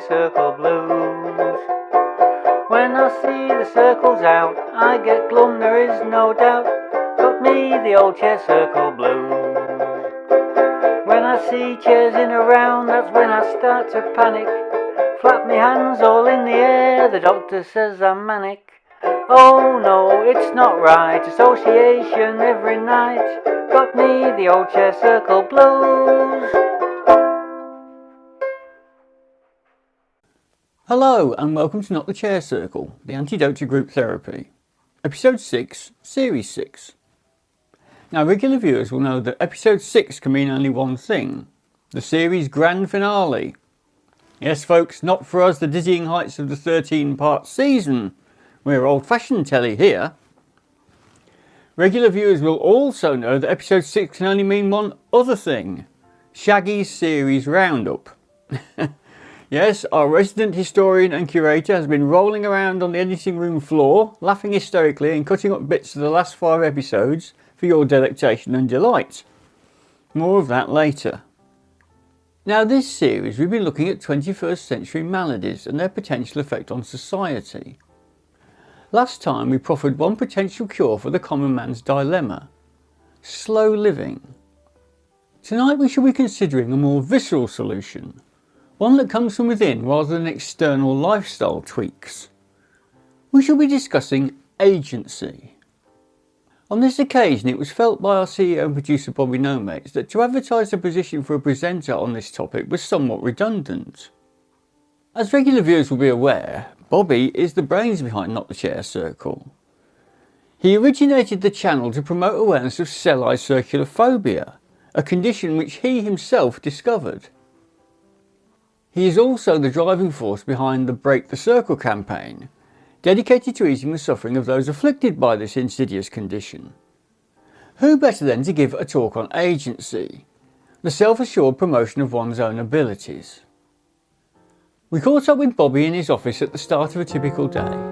circle blues. When I see the circles out, I get glum, there is no doubt. Got me the old chair circle blues. When I see chairs in a round, that's when I start to panic. Flap me hands all in the air, the doctor says I'm manic. Oh no, it's not right, association every night. Got me the old chair circle blues. Hello and welcome to Not the Chair Circle, the antidote to group therapy. Episode 6, Series 6. Now regular viewers will know that Episode 6 can mean only one thing, the series grand finale. Yes folks, not for us the dizzying heights of the 13-part season. We're old-fashioned telly here. Regular viewers will also know that Episode 6 can only mean one other thing, Shaggy's series roundup. Yes, our resident historian and curator has been rolling around on the editing room floor, laughing hysterically and cutting up bits of the last 5 episodes for your delectation and delight. More of that later. Now this series we've been looking at 21st century maladies and their potential effect on society. Last time we proffered one potential cure for the common man's dilemma, slow living. Tonight we shall be considering a more visceral solution. One that comes from within rather than external lifestyle tweaks. We shall be discussing agency. On this occasion it was felt by our CEO and producer Bobby Nomates that to advertise the position for a presenter on this topic was somewhat redundant. As regular viewers will be aware, Bobby is the brains behind Not the Chair Circle. He originated the channel to promote awareness of cell-eye circular phobia, a condition which he himself discovered. He is also the driving force behind the Break the Circle campaign, dedicated to easing the suffering of those afflicted by this insidious condition. Who better than to give a talk on agency, the self-assured promotion of one's own abilities? We caught up with Bobby in his office at the start of a typical day.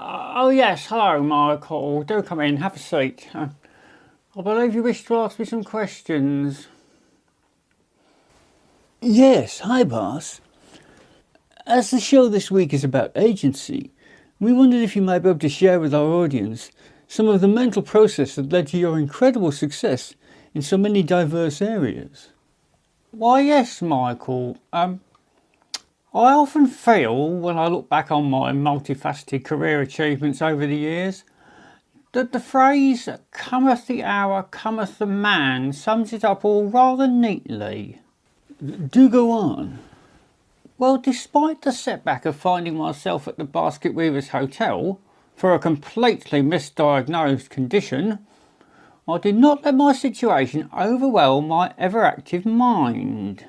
Oh yes, hello Michael, do come in, have a seat. I believe you wish to ask me some questions. Yes, hi boss. As the show this week is about agency, we wondered if you might be able to share with our audience some of the mental process that led to your incredible success in so many diverse areas. Why yes, Michael. I often feel, when I look back on my multifaceted career achievements over the years, that the phrase, cometh the hour, cometh the man, sums it up all rather neatly. Do go on. Well, despite the setback of finding myself at the Basket Weavers Hotel for a completely misdiagnosed condition, I did not let my situation overwhelm my ever-active mind.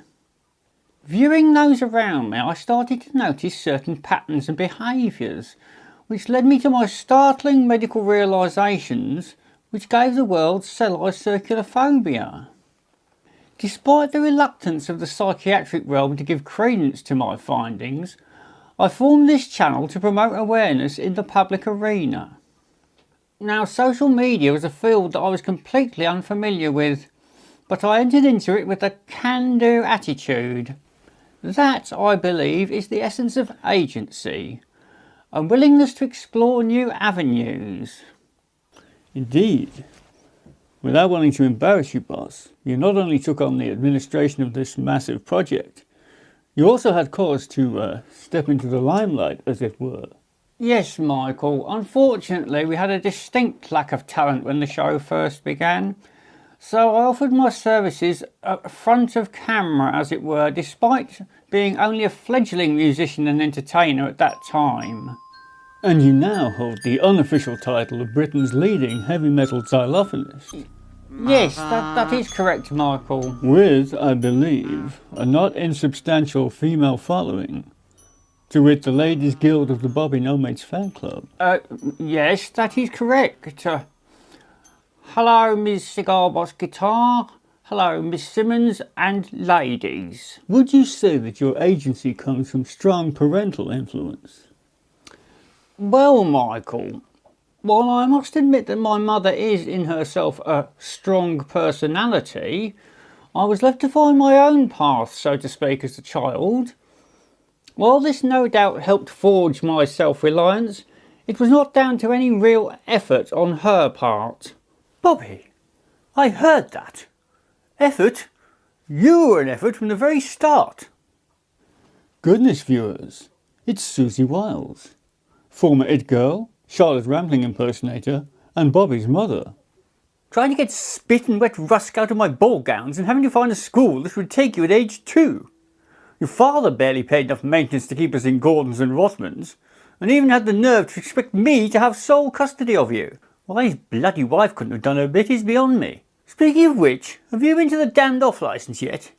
Viewing those around me, I started to notice certain patterns and behaviours, which led me to my startling medical realisations, which gave the world cell-eye circular phobia. Despite the reluctance of the psychiatric realm to give credence to my findings, I formed this channel to promote awareness in the public arena. Now, social media was a field that I was completely unfamiliar with, but I entered into it with a can-do attitude. That, I believe, is the essence of agency, a willingness to explore new avenues. Indeed. Without wanting to embarrass you, boss, you not only took on the administration of this massive project, you also had cause to step into the limelight, as it were. Yes, Michael. Unfortunately, we had a distinct lack of talent when the show first began, so I offered my services at front of camera, as it were, despite being only a fledgling musician and entertainer at that time. And you now hold the unofficial title of Britain's leading heavy metal xylophonist. Yes, that is correct, Michael. With, I believe, a not insubstantial female following, to wit the Ladies' Guild of the Bobby Nomates fan club. Yes, that is correct. Hello, Ms. Cigar Boss Guitar. Hello, Miss Simmons and ladies. Would you say that your agency comes from strong parental influence? Well, Michael, While I must admit that my mother is in herself a strong personality, I was left to find my own path, so to speak, as a child. While this no doubt helped forge my self-reliance, it was not down to any real effort on her part. Bobby, I heard that. Effort? You were an effort from the very start. Goodness, viewers, it's Susie Wiles, former It Girl, Charlotte Rampling impersonator, and Bobby's mother. Trying to get spit and wet rusk out of my ball gowns and having to find a school that would take you at age 2. Your father barely paid enough maintenance to keep us in Gordons and Rothmans, and even had the nerve to expect me to have sole custody of you. Why his bloody wife couldn't have done her bit is beyond me. Speaking of which, have you been to the damned off licence yet?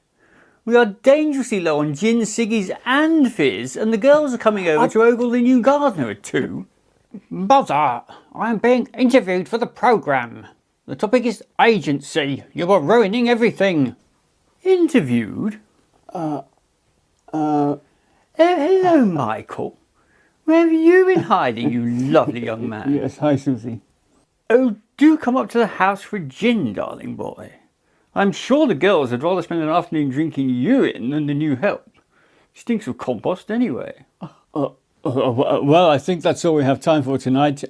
We are dangerously low on gin, ciggies and fizz, and the girls are coming over to ogle the new gardener at 2. Mother, I'm being interviewed for the programme. The topic is agency. You are ruining everything. Interviewed? Hello, Michael. Where have you been hiding, you lovely young man? Yes, hi, Susie. Oh, do come up to the house for a gin, darling boy. I'm sure the girls would rather spend an afternoon drinking urine than the new help. Stinks of compost anyway. Well, I think that's all we have time for tonight.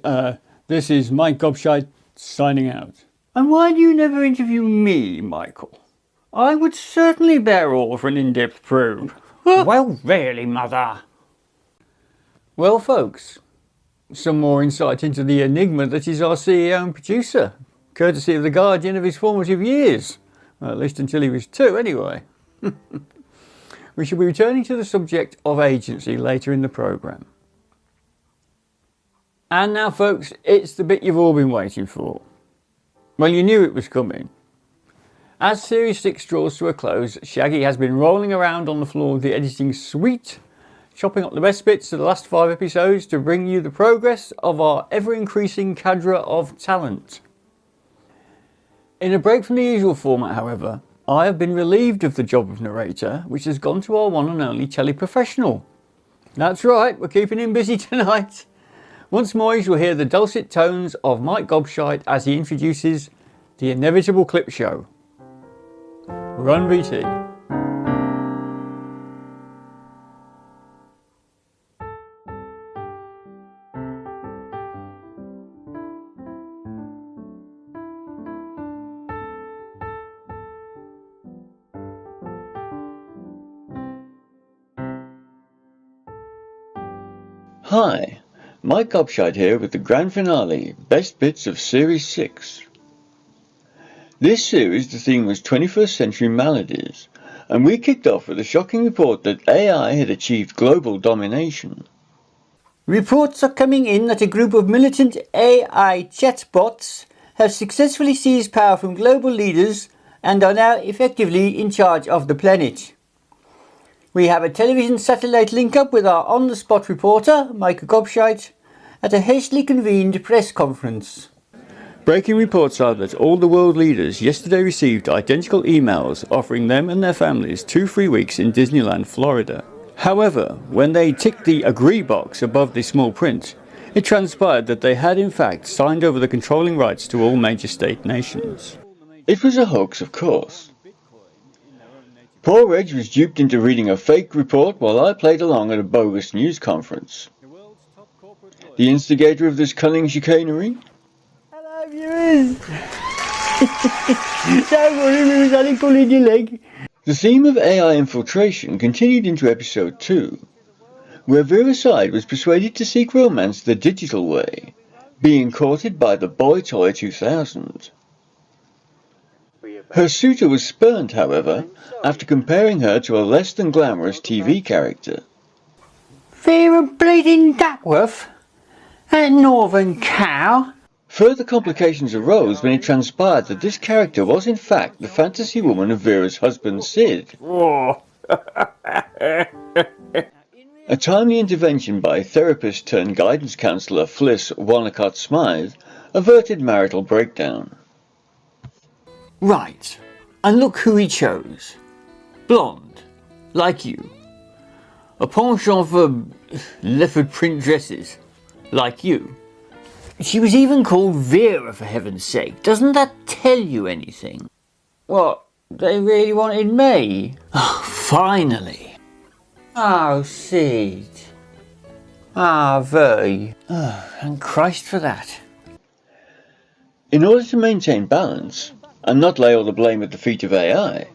This is Mike Gobshite signing out. And why do you never interview me, Michael? I would certainly bear all for an in-depth probe. Well, really, Mother. Well, folks, some more insight into the enigma that is our CEO and producer, courtesy of the guardian of his formative years. Well, at least until he was 2, anyway. We shall be returning to the subject of agency later in the programme. And now, folks, it's the bit you've all been waiting for. Well, you knew it was coming. As Series 6 draws to a close, Shaggy has been rolling around on the floor of the editing suite, chopping up the best bits of the last 5 episodes to bring you the progress of our ever-increasing cadre of talent. In a break from the usual format, however, I have been relieved of the job of narrator, which has gone to our one and only teleprofessional. That's right, we're keeping him busy tonight. Once more you shall hear the dulcet tones of Mike Gobshite as he introduces the inevitable clip show. Run BT. Hi, Mike Gobshite here with the grand finale, Best Bits of Series 6. This series, the theme was 21st Century Maladies, and we kicked off with a shocking report that AI had achieved global domination. Reports are coming in that a group of militant AI chatbots have successfully seized power from global leaders and are now effectively in charge of the planet. We have a television satellite link-up with our on-the-spot reporter, Mike Gobshite, at a hastily convened press conference. Breaking reports are that all the world leaders yesterday received identical emails offering them and their families 2 free weeks in Disneyland, Florida. However, when they ticked the agree box above the small print, it transpired that they had in fact signed over the controlling rights to all major state nations. It was a hoax, of course. Poor Reg was duped into reading a fake report while I played along at a bogus news conference. The instigator of this cunning chicanery? Hello, viewers. Don't worry, we was only pulling your leg. The theme of AI infiltration continued into episode 2, where Vera Side was persuaded to seek romance the digital way, being courted by the Boy Toy 2000. Her suitor was spurned, however, after comparing her to a less than glamorous TV character. Vera bleeding Duckworth? That northern cow? Further complications arose when it transpired that this character was in fact the fantasy woman of Vera's husband Sid. A timely intervention by therapist turned guidance counsellor Fliss Wonnacott Smythe averted marital breakdown. Right, and look who he chose. Blonde, like you. A penchant for leopard print dresses, like you. She was even called Vera, for heaven's sake. Doesn't that tell you anything? What? They really wanted me? Oh, finally. Oh, Sid. Ah, Verty. Oh, thank Christ for that. In order to maintain balance, and not lay all the blame at the feet of AI,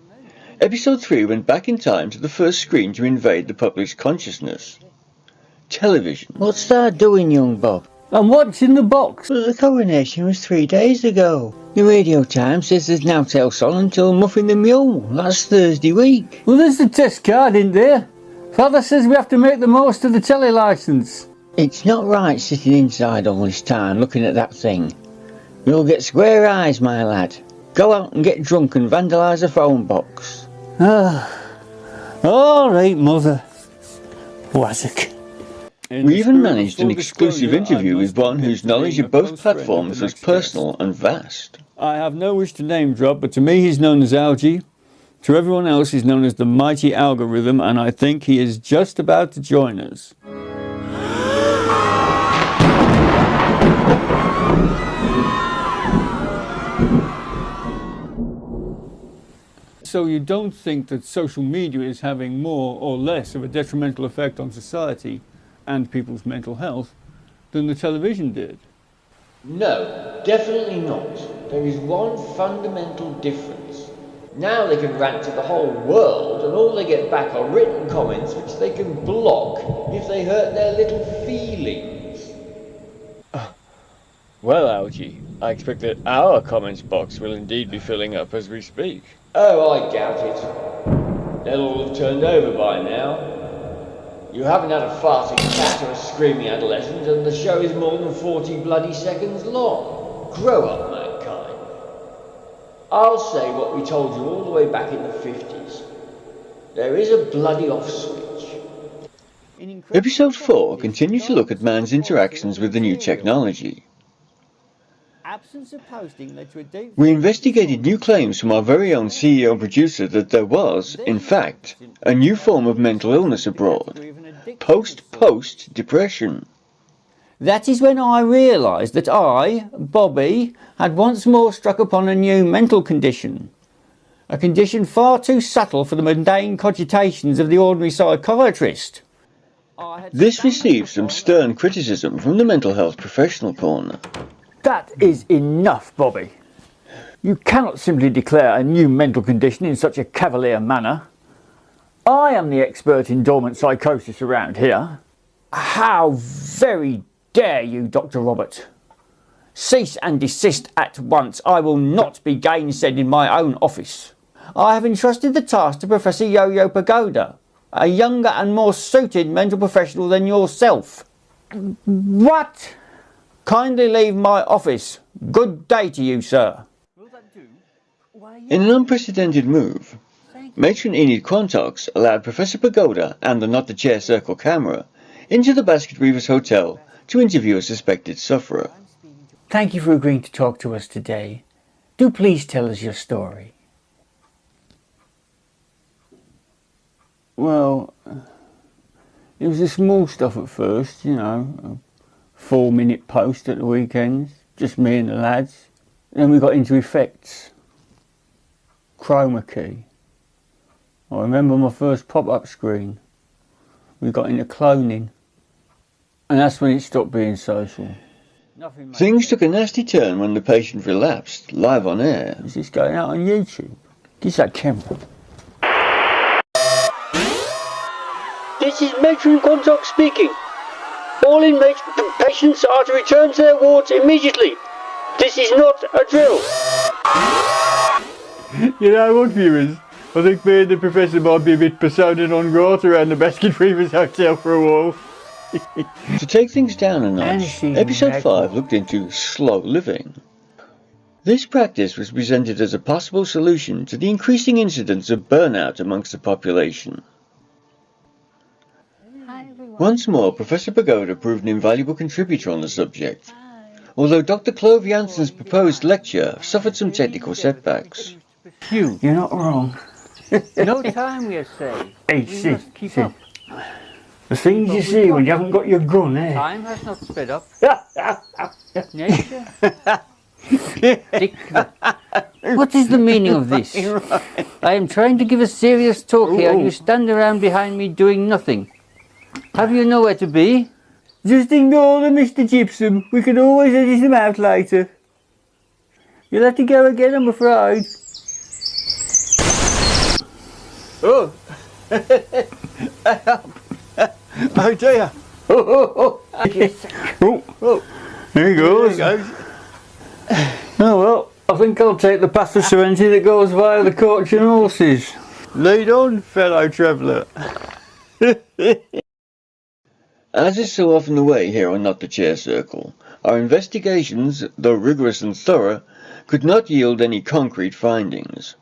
Episode 3 went back in time to the first screen to invade the public's consciousness. Television. What's that doing, young Bob? And what's in the box? Well, the coronation was 3 days ago. The Radio Times says there's no tales on until Muffin the Mule. That's Thursday week. Well, there's the test card, isn't there? Father says we have to make the most of the telly licence. It's not right sitting inside all this time looking at that thing. You'll get square eyes, my lad. Go out and get drunk and vandalise a phone box. All right, Mother. Wazzock. We even managed an exclusive interview with one whose knowledge of both platforms was personal and vast. I have no wish to name drop, but to me he's known as Algie. To everyone else he's known as the mighty algorithm, and I think he is just about to join us. So you don't think that social media is having more or less of a detrimental effect on society and people's mental health than the television did? No, definitely not. There is one fundamental difference. Now they can rant to the whole world, and all they get back are written comments which they can block if they hurt their little feelings. Well, Algie, I expect that our comments box will indeed be filling up as we speak. Oh, I doubt it. They'll all have turned over by now. You haven't had a farting cat or a screaming adolescent, and the show is more than 40 bloody seconds long. Grow up, mankind. I'll say what we told you all the way back in the 50s. There is a bloody off switch. Episode 4 continued to look at man's interactions with the new technology. We investigated new claims from our very own CEO and producer that there was, in fact, a new form of mental illness abroad. Post depression. That is when I realised that I, Bobby, had once more struck upon a new mental condition. A condition far too subtle for the mundane cogitations of the ordinary psychiatrist. This received some stern criticism from the mental health professional corner. That is enough, Bobby. You cannot simply declare a new mental condition in such a cavalier manner. I am the expert in dormant psychosis around here. How very dare you, Dr. Robert? Cease and desist at once. I will not be gainsaid in my own office. I have entrusted the task to Professor Yo-Yo Pagoda, a younger and more suited mental professional than yourself. What? Kindly leave my office. Good day to you, sir. In an unprecedented move, Matron Enid Quantox allowed Professor Pagoda and the Not the Chair Circle camera into the Basket Weavers Hotel to interview a suspected sufferer. Thank you for agreeing to talk to us today. Do please tell us your story. Well, it was the small stuff at first, you know, a 4-minute post at the weekends, just me and the lads. Then we got into effects, chroma key. I remember my first pop-up screen. We got into cloning, and that's when it stopped being social. Things took a nasty turn when the patient relapsed, live on air. Is this going out on YouTube? Give that camera. This is Matron Quantox speaking. All inmate patients are to return to their wards immediately. This is not a drill. You know what, viewers? I think me and the professor might be a bit persona non grata around the Basket Weavers Hotel for a while. To take things down a notch, Episode 5 looked into slow living. This practice was presented as a possible solution to the increasing incidence of burnout amongst the population. Once more, Professor Pagoda proved an invaluable contributor on the subject, although Dr. Clove Janssen's proposed lecture suffered some technical setbacks. You're not wrong. No time, we say. Ep.6. The things you see when you haven't got your gun, eh? Time has not sped up. Nature. What is the meaning of this? I am trying to give a serious talk here and you stand around behind me doing nothing. Have you nowhere to be? Just ignore them, Mr. Gypsum. We can always edit them out later. You'll have to go again, I'm afraid. Oh! Oh dear! Oh! There he goes. Oh well, I think I'll take the path of serenity that goes via the coach and horses. Lead on, fellow traveller. As is so often the way here on Not the Chair Circle, our investigations, though rigorous and thorough, could not yield any concrete findings.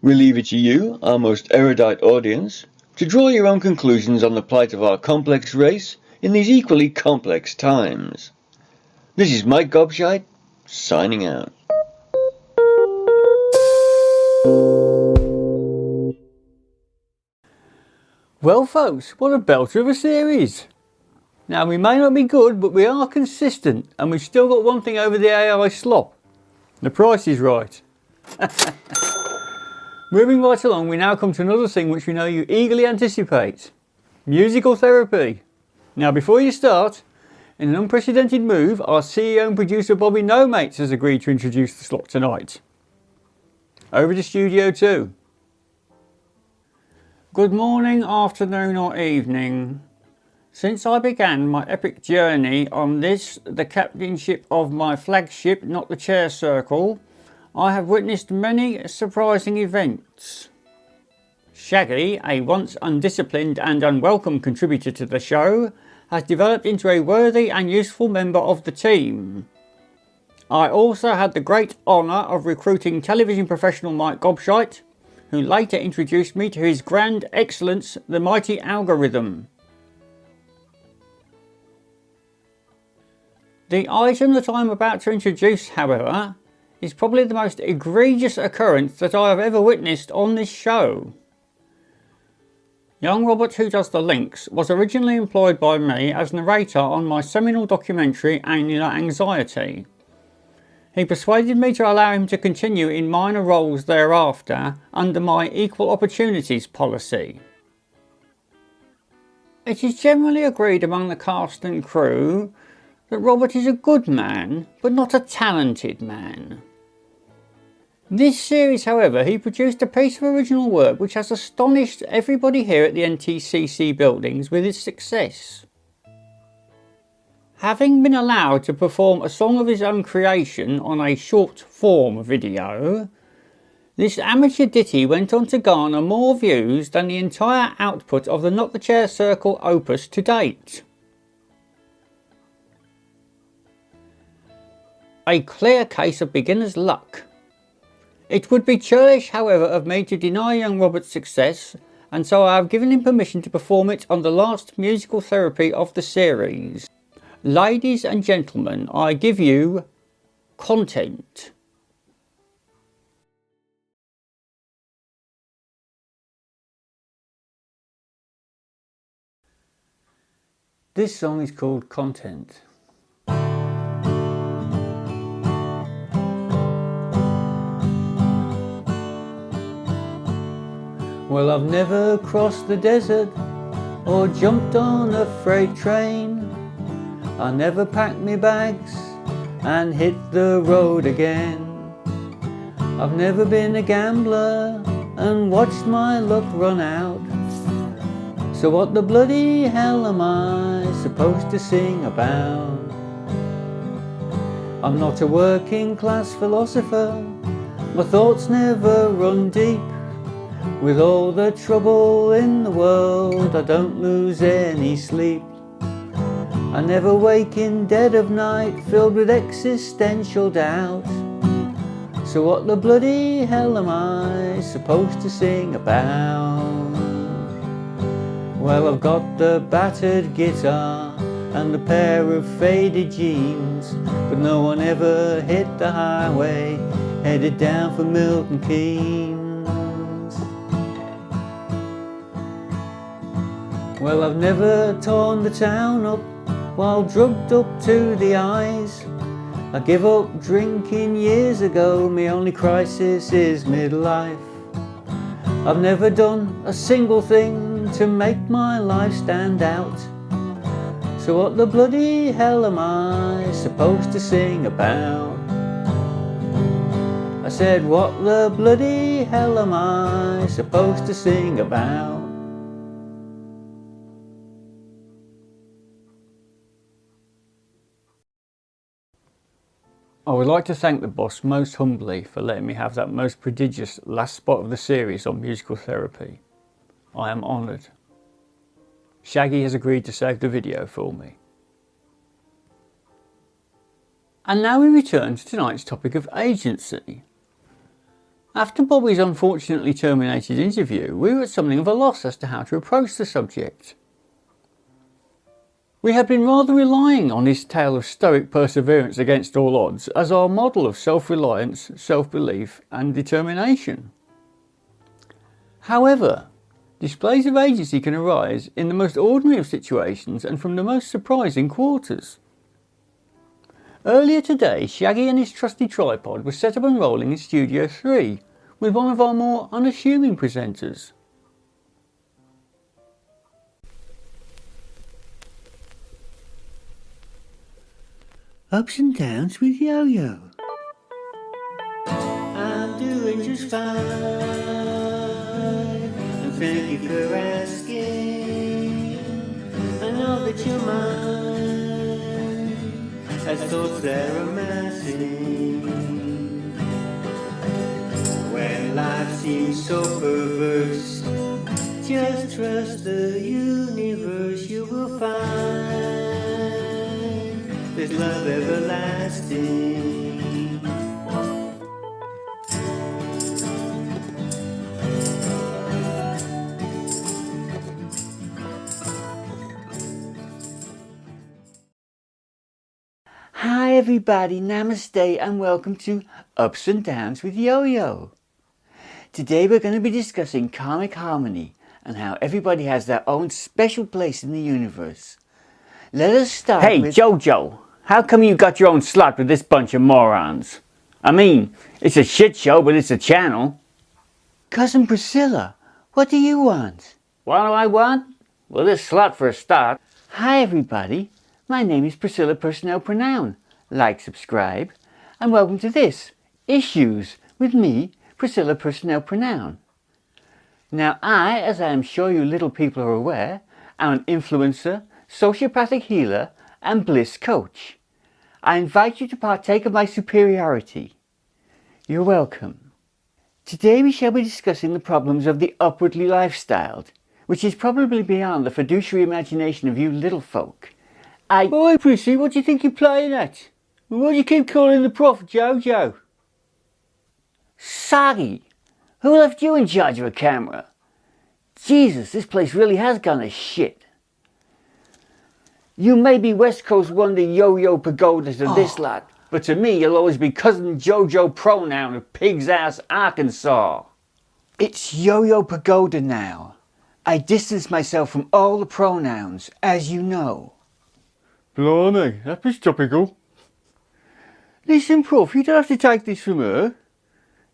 We leave it to you, our most erudite audience, to draw your own conclusions on the plight of our complex race in these equally complex times. This is Mike Gobshite, signing out. Well folks, what a belter of a series. Now we may not be good, but we are consistent, and we've still got one thing over the AI slop. The price is right. Moving right along, we now come to another thing which we know you eagerly anticipate. Musical therapy. Now before you start, in an unprecedented move, our CEO and producer Bobby No-Mates has agreed to introduce the slot tonight. Over to Studio 2. Good morning, afternoon or evening. Since I began my epic journey on this, the captainship of my flagship, Not the Chair Circle, I have witnessed many surprising events. Shaggy, a once undisciplined and unwelcome contributor to the show, has developed into a worthy and useful member of the team. I also had the great honour of recruiting television professional Mike Gobshite, who later introduced me to his grand excellence, the mighty algorithm. The item that I am about to introduce, however, is probably the most egregious occurrence that I have ever witnessed on this show. Young Robert, who does the links, was originally employed by me as narrator on my seminal documentary Annular Anxiety. He persuaded me to allow him to continue in minor roles thereafter under my equal opportunities policy. It is generally agreed among the cast and crew that Robert is a good man, but not a talented man. This series, however, he produced a piece of original work which has astonished everybody here at the NTCC buildings with its success. Having been allowed to perform a song of his own creation on a short form video, this amateur ditty went on to garner more views than the entire output of the Not the Chair Circle opus to date. A clear case of beginner's luck. It would be churlish, however, of me to deny young Robert's success, and so I have given him permission to perform it on the last musical therapy of the series. Ladies and gentlemen, I give you Content. This song is called Content. Well, I've never crossed the desert or jumped on a freight train. I never packed me bags and hit the road again. I've never been a gambler and watched my luck run out. So what the bloody hell am I supposed to sing about? I'm not a working class philosopher, my thoughts never run deep. With all the trouble in the world, I don't lose any sleep. I never wake in dead of night, filled with existential doubt. So what the bloody hell am I supposed to sing about? Well, I've got the battered guitar and a pair of faded jeans, but no one ever hit the highway, headed down for Milton Keynes. Well, I've never torn the town up while drugged up to the eyes. I gave up drinking years ago, my only crisis is midlife. I've never done a single thing to make my life stand out. So what the bloody hell am I supposed to sing about? I said, what the bloody hell am I supposed to sing about? I would like to thank the boss most humbly for letting me have that most prodigious last spot of the series on musical therapy. I am honoured. Shaggy has agreed to save the video for me. And now we return to tonight's topic of agency. After Bobby's unfortunately terminated interview, we were at something of a loss as to how to approach the subject. We had been rather relying on his tale of stoic perseverance against all odds as our model of self-reliance, self-belief and determination. However, displays of agency can arise in the most ordinary of situations and from the most surprising quarters. Earlier today, Shaggy and his trusty tripod were set up and rolling in Studio 3 with one of our more unassuming presenters. Ups and downs with Yo-Yo. I'm doing just fine, and thank you for asking. I know that you're mine, as thoughts they're amassing. When life seems so perverse, just trust the universe, you will find there's love everlasting. Hi everybody, namaste and welcome to Ups and Downs with Yo-Yo. Today we're going to be discussing karmic harmony and how everybody has their own special place in the universe. Let us start with... Hey Jojo, how come you got your own slot with this bunch of morons? I mean, it's a shit show, but it's a channel. Cousin Priscilla, what do you want? What do I want? Well, this slot for a start. Hi everybody, my name is Priscilla Personal Pronoun. Like, subscribe, and welcome to this, Issues, with me, Priscilla Personal Pronoun. Now I, as I am sure you little people are aware, am an influencer, sociopathic healer, and bliss coach. I invite you to partake of my superiority. You're welcome. Today we shall be discussing the problems of the upwardly lifestyled, which is probably beyond the fiduciary imagination of you little folk. Oi Prissy, what do you think you're playing at? Why do you keep calling the prof Jojo? Shaggy, who left you in charge of a camera? Jesus, this place really has gone to shit. You may be West Coast wonder Yo-Yo Pagodas of this lot, but to me you'll always be Cousin Jojo Pronoun of Pig's Ass, Arkansas. It's Yo-Yo Pagoda now. I distance myself from all the pronouns, as you know. Blimey, that was topical. Listen, Prof, you don't have to take this from her.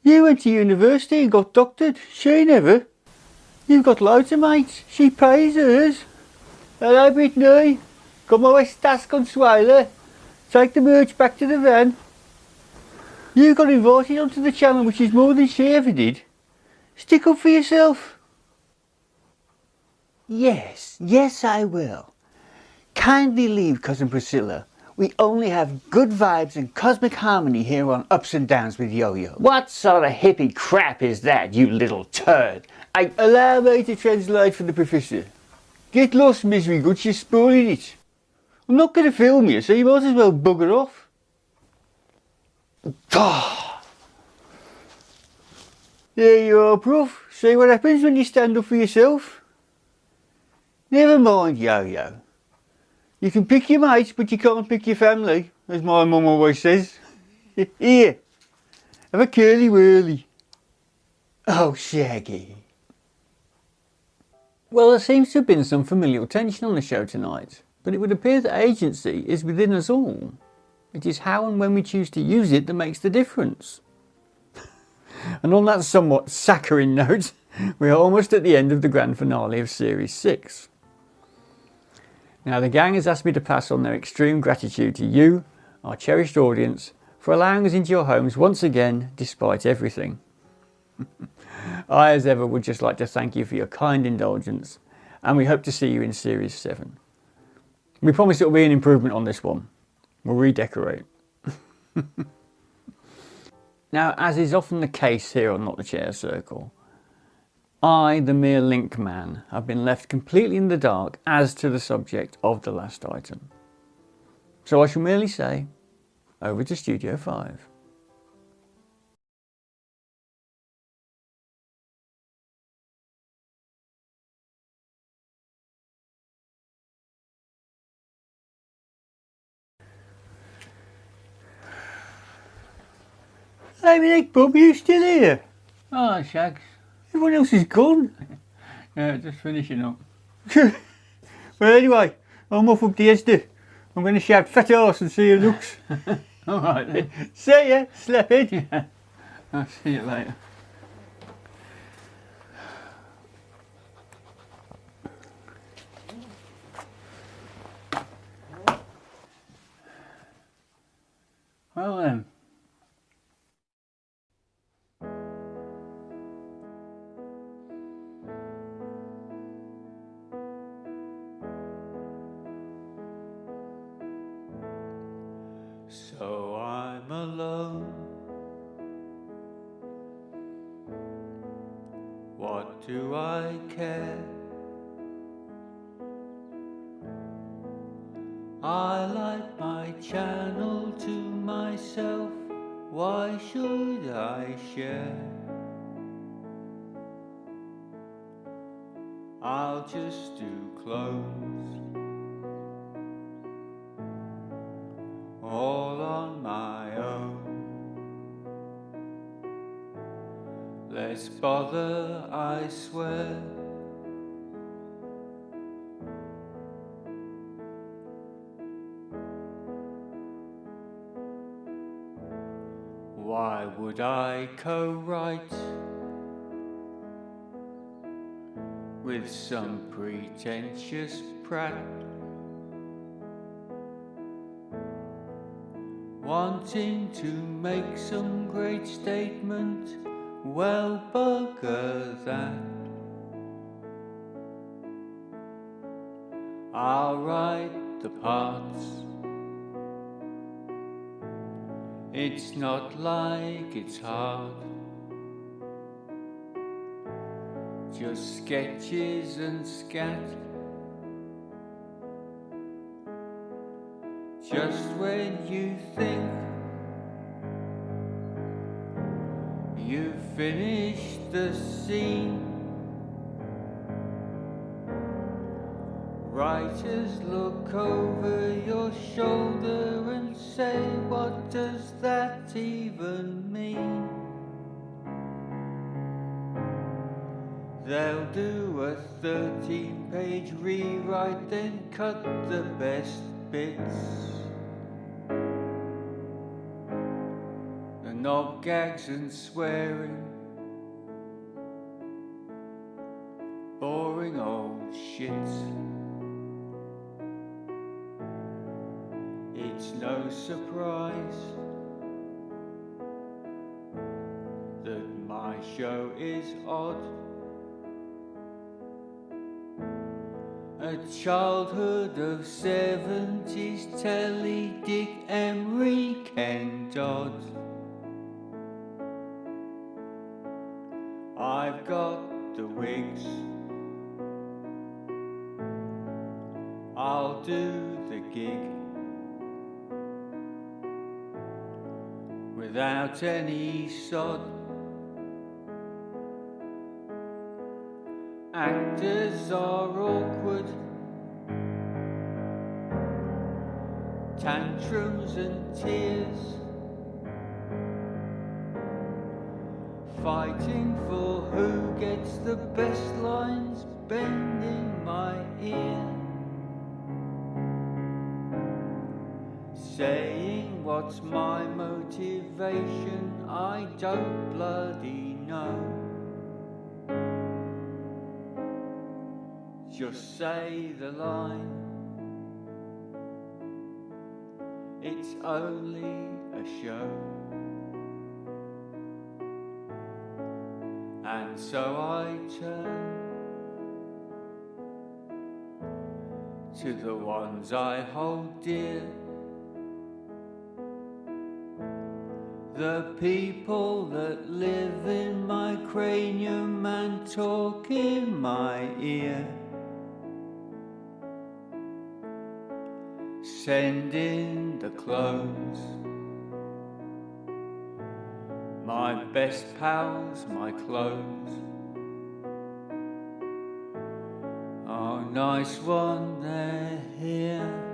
You went to university and got doctored. She never. You've got loads of mates. She pays hers. Hello, Brittany. Como estas, Consuela? Take the merch back to the van. You got invited onto the channel, which is more than she ever did. Stick up for yourself. Yes, I will. Kindly leave, Cousin Priscilla. We only have good vibes and cosmic harmony here on Ups and Downs with Yo-Yo. What sort of hippie crap is that, you little turd? Allow me to translate for the professor. Get lost, misery good, you're spoiling it. I'm not going to film you, so you might as well bugger off. There you are, Prof. See what happens when you stand up for yourself? Never mind, Yo-Yo. You can pick your mates, but you can't pick your family, as my mum always says. Here, have a curly whirly. Oh, Shaggy. Well, there seems to have been some familial tension on the show tonight, but it would appear that agency is within us all. It is how and when we choose to use it that makes the difference. And on that somewhat saccharine note, we are almost at the end of the grand finale of Series 6. Now, the gang has asked me to pass on their extreme gratitude to you, our cherished audience, for allowing us into your homes once again, despite everything. I, as ever, would just like to thank you for your kind indulgence, and we hope to see you in Series 7. We promise it will be an improvement on this one. We'll redecorate. Now, as is often the case here on Not the Chair Circle, I, the mere link man, have been left completely in the dark as to the subject of the last item. So I shall merely say, over to Studio 5. Hey, my neck, Bob, are you still here? Ah, Shags. Everyone else is gone. Yeah, just finishing up. Well, anyway, I'm off up to Esther. I'm going to shout fat arse and see who looks. Alright then. See ya, slaphead. Yeah. I'll see you later. Well then. So I'm alone. What do I care? I like my channel to myself. Why should I share? I'll just do clones, all on my own. Less bother, I swear. Why would I co-write with some pretentious prat, wanting to make some great statement? Well, bugger that. I'll write the parts. It's not like it's hard, just sketches and scat. Just when you think you've finished the scene, writers look over your shoulder and say, what does that even mean? They'll do a 13-page rewrite, then cut the best bits. The knob gags and swearing, boring old shit. It's no surprise that my show is odd. A childhood of 70s telly, Dick Emery, Ken Dodd. I've got the wigs, I'll do the gig without any sod. Actors are awkward, tantrums and tears, fighting for who gets the best lines, bending my ear, saying what's my motivation, I don't bloody know. Just say the line, it's only a show. And so I turn to the ones I hold dear, the people that live in my cranium and talk in my ear, send in the clothes, my best pals, my clothes. Oh, nice one, they're here.